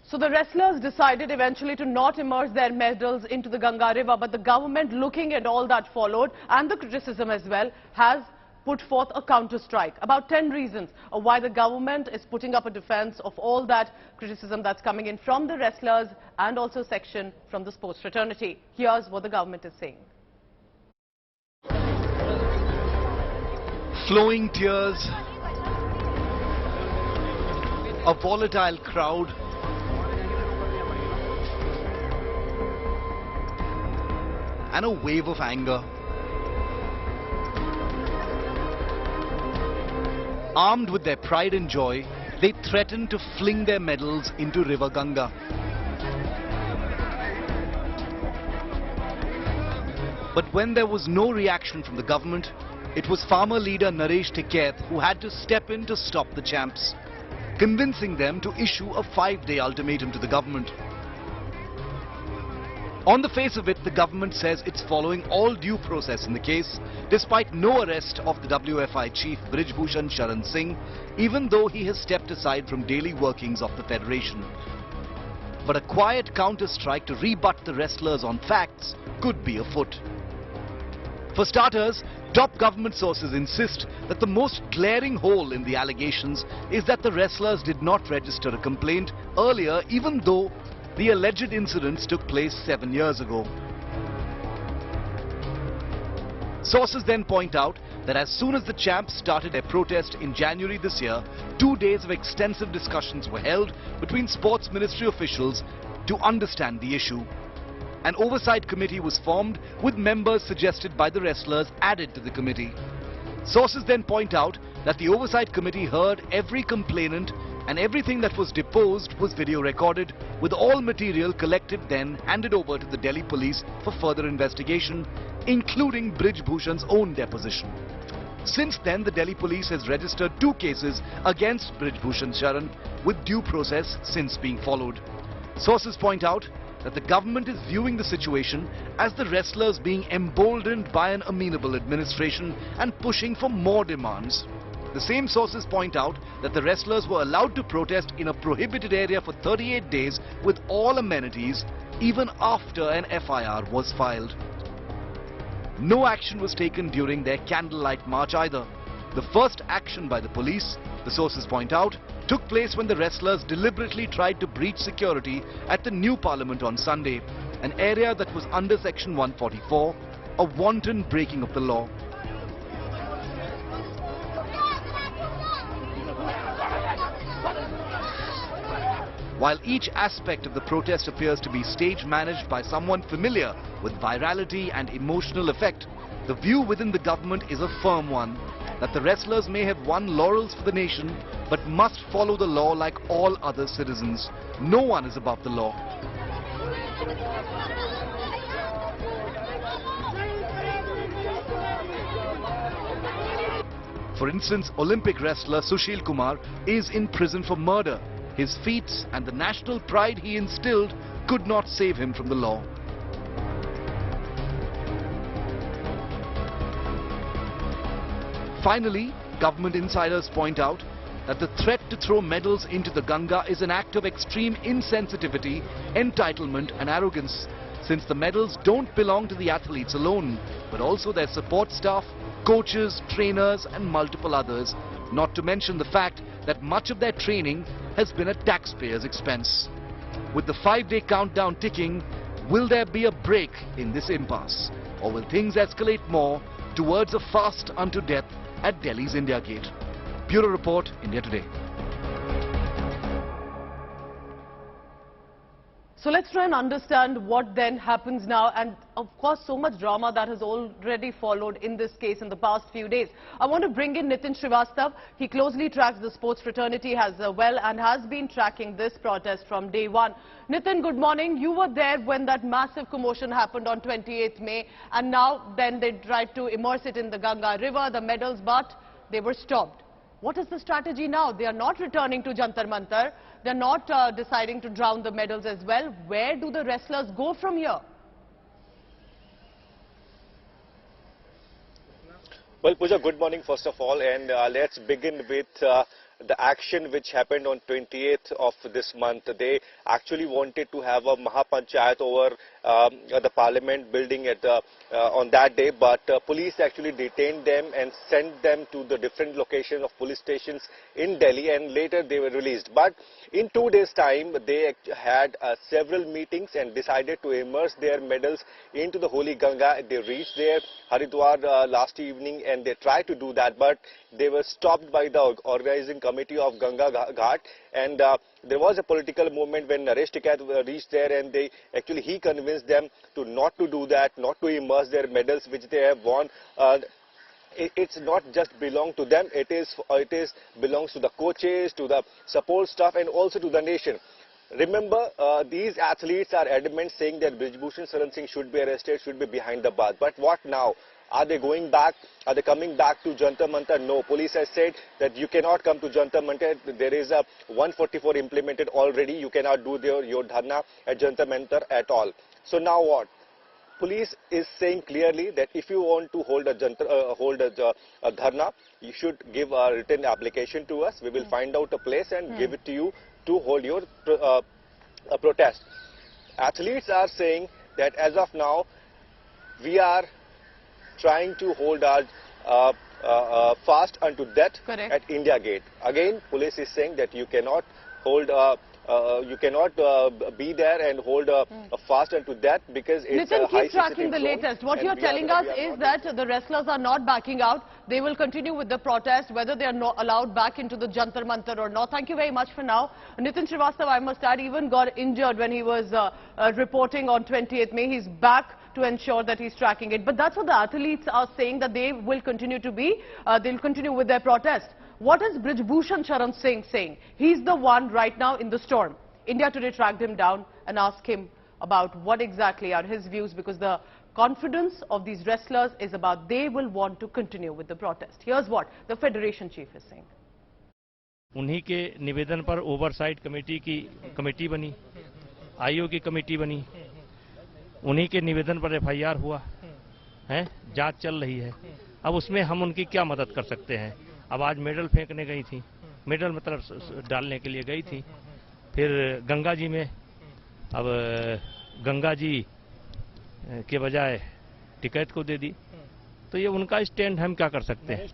So the wrestlers decided eventually to not immerse their medals into the Ganga river, but the government, looking at all that followed and the criticism as well, has put forth a counter-strike. About 10 reasons of why the government is putting up a defense of all that criticism that's coming in from the wrestlers and also section from the sports fraternity. Here's what the government is saying. Flowing tears, a volatile crowd, and a wave of anger. Armed with their pride and joy, they threatened to fling their medals into River Ganga. But when there was no reaction from the government, it was farmer leader Naresh Tikait who had to step in to stop the champs, convincing them to issue a 5-day ultimatum to the government. On the face of it, the government says it's following all due process in the case, despite no arrest of the WFI chief Brij Bhushan Singh, even though he has stepped aside from daily workings of the federation. But a quiet counter-strike to rebut the wrestlers on facts could be afoot. For starters, top government sources insist that the most glaring hole in the allegations is that the wrestlers did not register a complaint earlier, even though the alleged incidents took place 7 years ago. Sources then point out that as soon as the champs started their protest in January this year, 2 days of extensive discussions were held between sports ministry officials to understand the issue. An oversight committee was formed with members suggested by the wrestlers added to the committee. Sources then point out that the oversight committee heard every complainant and everything that was deposed was video recorded, with all material collected then handed over to the Delhi police for further investigation, including Brij Bhushan's own deposition. Since then, the Delhi police has registered 2 cases against Brij Bhushan Sharan, with due process since being followed. Sources point out that the government is viewing the situation as the wrestlers being emboldened by an amenable administration and pushing for more demands. The same sources point out that the wrestlers were allowed to protest in a prohibited area for 38 days with all amenities, even after an FIR was filed. No action was taken during their candlelight march either. The first action by the police, the sources point out, took place when the wrestlers deliberately tried to breach security at the new parliament on Sunday, an area that was under section 144, a wanton breaking of the law. While each aspect of the protest appears to be stage managed by someone familiar with virality and emotional effect, the view within the government is a firm one, that the wrestlers may have won laurels for the nation, but must follow the law like all other citizens. No one is above the law. For instance, Olympic wrestler Sushil Kumar is in prison for murder. His feats and the national pride he instilled could not save him from the law. Finally, government insiders point out that the threat to throw medals into the Ganga is an act of extreme insensitivity, entitlement and arrogance, since the medals don't belong to the athletes alone, but also their support staff, coaches, trainers and multiple others, not to mention the fact that much of their training has been at taxpayers' expense. With the 5-day countdown ticking, will there be a break in this impasse, or will things escalate more towards a fast unto death at Delhi's India Gate? Bureau Report, India Today. So let's try and understand what then happens now, and of course so much drama that has already followed in this case in the past few days. I want to bring in Nitin Srivastav. He closely tracks the sports fraternity as well and has been tracking this protest from day one. Nitin, good morning. You were there when that massive commotion happened on 28th May, and now then they tried to immerse it in the Ganga river, the medals, but they were stopped. What is the strategy now? They are not returning to Jantar Mantar. They are not deciding to drown the medals as well. Where do the wrestlers go from here? Well, Pooja, good morning first of all, and let's begin with the action which happened on 28th of this month. They actually wanted to have a Mahapanchayat over the parliament building on that day, but police actually detained them and sent them to the different locations of police stations in Delhi, and later they were released. But in 2 days' time, they had several meetings and decided to immerse their medals into the holy Ganga. They reached there, Haridwar, last evening, and they tried to do that, but they were stopped by the organizing committee of Ganga Ghat, and there was a political movement when Naresh Tikait reached there, and he convinced them to not to do that, not to immerse their medals which they have won. It's not just belong to them, it belongs to the coaches, to the support staff, and also to the nation. Remember, these athletes are adamant saying that Brij Bhushan Singh should be arrested, should be behind the bars. But what now? Are they going back? Are they coming back to Jantar Mantar? No. Police has said that you cannot come to Jantar Mantar. There is a 144 implemented already. You cannot do your dharna at Jantar Mantar at all. So now what? Police is saying clearly that if you want to hold a dharna, you should give a written application to us. We will find out a place and give it to you to hold your protest. Athletes are saying that as of now, we are trying to hold our fast unto death at India Gate. Again, police is saying that you cannot hold be there and hold a fast unto death because it's Nitin, a high keep tracking the zone, latest. What you're telling us is that the wrestlers are not backing out. They will continue with the protest, whether they are not allowed back into the Jantar Mantar or not. Thank you very much for now. Nitin Srivastava, I must add, even got injured when he was reporting on 28th May. He's back to ensure that he's tracking it. But that's what the athletes are saying, that they will continue to be, they'll continue with their protest. What is Brij Bhushan Singh saying? He's the one right now in the storm. India Today tracked him down and asked him about what exactly are his views, because the confidence of these wrestlers is about they will want to continue with the protest. Here's what the Federation chief is saying. उन्हीं के निवेदन पर oversight committee बनी, IO की committee बनी, उन्हीं के निवेदन पर एफआईआर हुआ है, जांच चल रही है। अब उसमें हम उनकी क्या मदद कर सकते हैं? अब आज मेडल फेंकने गई थी, मेडल मतलब डालने के लिए गई थी, फिर गंगा जी में, अब गंगा जी के बजाय टिकैत को दे दी, तो ये उनका स्टैंड, हम क्या कर सकते हैं?